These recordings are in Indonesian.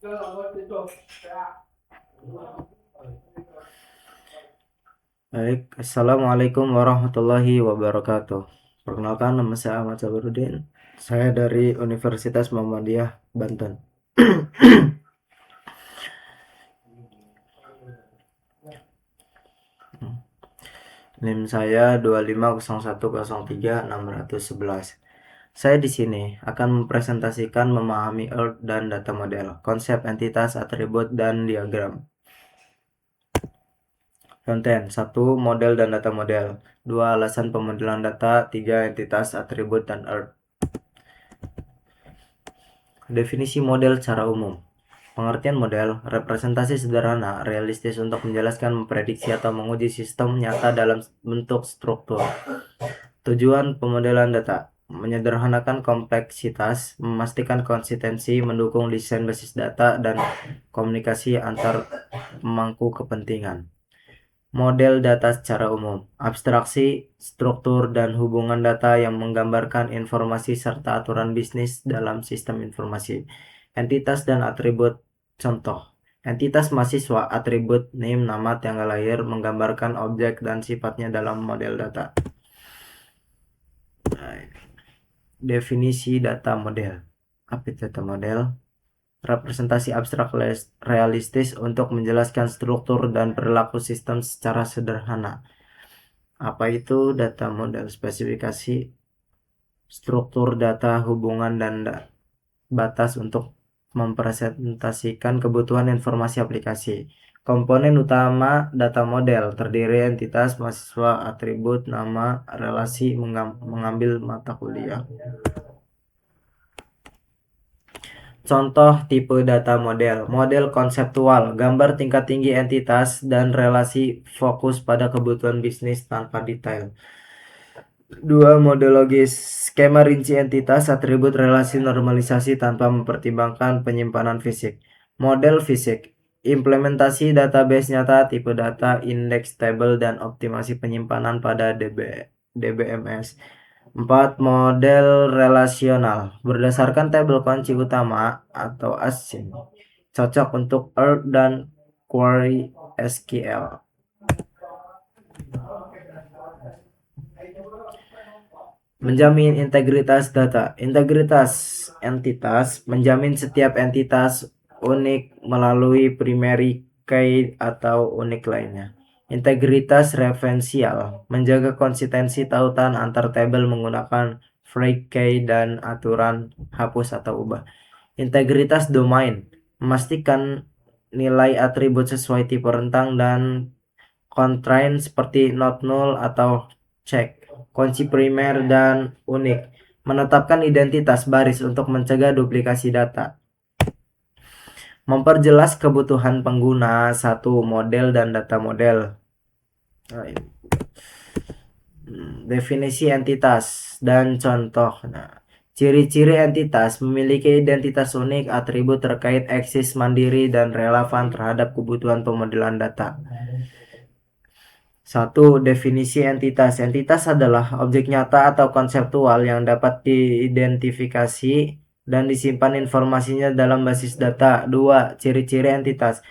Baik, Assalamualaikum warahmatullahi wabarakatuh. Perkenalkan, nama saya Ahmad Sabarudin. Saya dari Universitas Muhammadiyah, Banten. NIM saya 250103611. Saya di sini akan mempresentasikan memahami Earth dan data model, konsep entitas, atribut, dan diagram. Konten 1. Model dan data model. 2. Alasan pemodelan data. 3. Entitas, atribut, dan Earth. Definisi model secara umum. Pengertian model, representasi sederhana, realistis untuk menjelaskan, memprediksi, atau menguji sistem nyata dalam bentuk struktur. Tujuan pemodelan data, menyederhanakan kompleksitas, memastikan konsistensi, mendukung desain basis data, dan komunikasi antar pemangku kepentingan. Model data secara umum, abstraksi, struktur, dan hubungan data yang menggambarkan informasi serta aturan bisnis dalam sistem informasi. Entitas dan atribut contoh. Entitas mahasiswa, atribut, name, nama, tanggal lahir, menggambarkan objek dan sifatnya dalam model data. Definisi data model. Apa itu data model? Representasi abstrak realistis untuk menjelaskan struktur dan perilaku sistem secara sederhana. Apa itu data model? Spesifikasi struktur data, hubungan, dan batas untuk mempresentasikan kebutuhan informasi aplikasi. Komponen utama data model terdiri entitas, mahasiswa, atribut, nama, relasi, mengambil mata kuliah. Contoh tipe data model. Model konseptual, gambar tingkat tinggi entitas dan relasi, fokus pada kebutuhan bisnis tanpa detail. 2. Model logis, skema rinci entitas, atribut, relasi, normalisasi tanpa mempertimbangkan penyimpanan fisik. Model fisik, implementasi database nyata, tipe data, indeks table, dan optimasi penyimpanan pada DBMS. 4. Model relasional, berdasarkan tabel kunci utama atau ASIN, cocok untuk Earth dan query SQL. Menjamin integritas data. Integritas entitas menjamin setiap entitas unik melalui primary key atau unik lainnya. Integritas referensial menjaga konsistensi tautan antar tabel menggunakan free key dan aturan hapus atau ubah. Integritas domain memastikan nilai atribut sesuai tipe rentang dan constraint seperti not null atau check. Kunci primer dan unik. Menetapkan identitas baris untuk mencegah duplikasi data. Memperjelas kebutuhan pengguna, 1. Model dan data model. Definisi entitas dan contoh. Ciri-ciri entitas memiliki identitas unik, atribut terkait, eksis, mandiri, dan relevan terhadap kebutuhan pemodelan data. 1. Definisi entitas. Entitas adalah objek nyata atau konseptual yang dapat diidentifikasi dan disimpan informasinya dalam basis data. 2. Ciri-ciri entitas.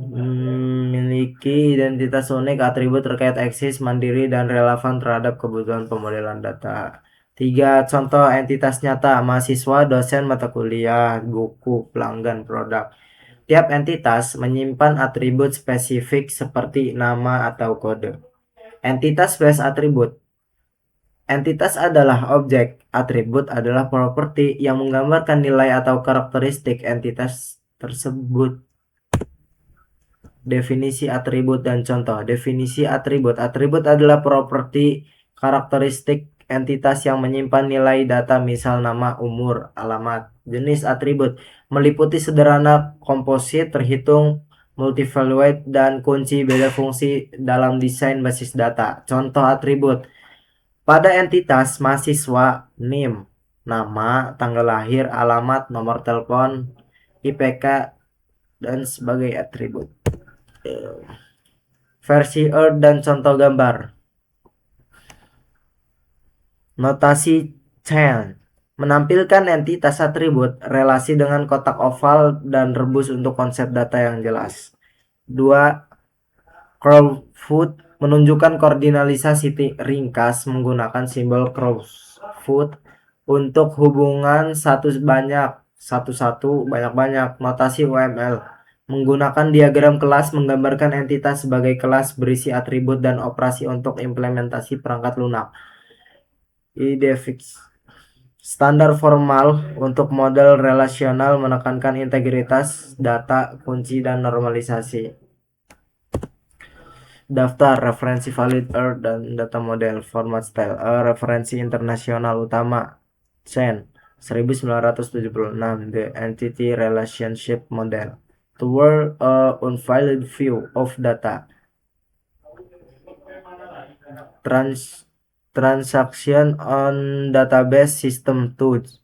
Memiliki identitas unik, atribut terkait, eksis, mandiri, dan relevan terhadap kebutuhan pemodelan data. 3. Contoh entitas nyata, mahasiswa, dosen, mata kuliah, buku, pelanggan, produk. Tiap entitas menyimpan atribut spesifik seperti nama atau kode. Entitas base atribut. Entitas adalah objek, atribut adalah properti yang menggambarkan nilai atau karakteristik entitas tersebut. Definisi atribut dan contoh. Definisi atribut. Atribut adalah properti karakteristik entitas yang menyimpan nilai data, misal nama, umur, alamat. Jenis atribut meliputi sederhana, komposit, terhitung, multivaluate, dan kunci beda fungsi dalam desain basis data. Contoh atribut. Pada entitas mahasiswa, NIM, nama, tanggal lahir, alamat, nomor telepon, IPK, dan sebagai atribut. Versi Earth dan contoh gambar. Notasi chain. Menampilkan entitas atribut, relasi dengan kotak oval, dan rebus untuk konsep data yang jelas. 2. Crowdfoot menunjukkan koordinalisasi ringkas menggunakan simbol crowdfoot untuk hubungan satu banyak notasi UML. Menggunakan diagram kelas menggambarkan entitas sebagai kelas berisi atribut dan operasi untuk implementasi perangkat lunak. IDFix. Standar formal untuk model relasional menekankan integritas data, kunci, dan normalisasi. Daftar referensi valid Earth dan data model format style. Referensi internasional utama Chen 1976, The Entity Relationship Model, toward a unveiled view of data. Transaction on Database System Tools.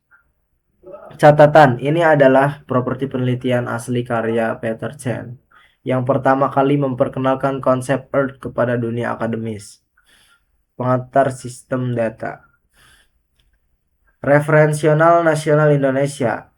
Catatan, ini adalah properti penelitian asli karya Peter Chen yang pertama kali memperkenalkan konsep Earth kepada dunia akademis. Pengantar sistem data. Referensional Nasional Indonesia,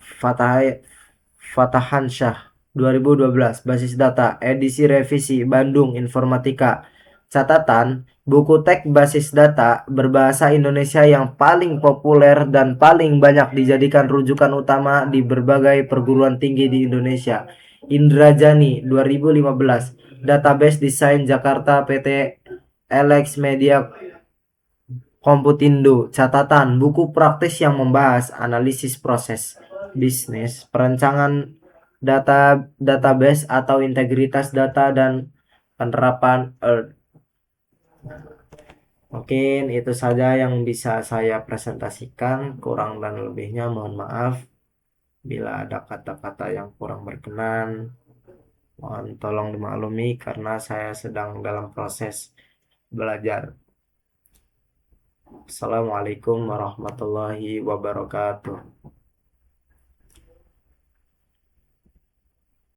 Fatahansyah 2012, basis data, edisi revisi, Bandung, Informatika. Catatan, buku teks basis data berbahasa Indonesia yang paling populer dan paling banyak dijadikan rujukan utama di berbagai perguruan tinggi di Indonesia. Indrajani 2015, Database Desain Jakarta PT Alex Media Komputindo. Catatan, buku praktis yang membahas analisis proses bisnis, perencanaan database atau integritas data, dan penerapan Earth. Mungkin itu saja yang bisa saya presentasikan, kurang dan lebihnya mohon maaf. Bila ada kata-kata yang kurang berkenan, mohon tolong dimaklumi karena saya sedang dalam proses belajar. Assalamualaikum warahmatullahi wabarakatuh.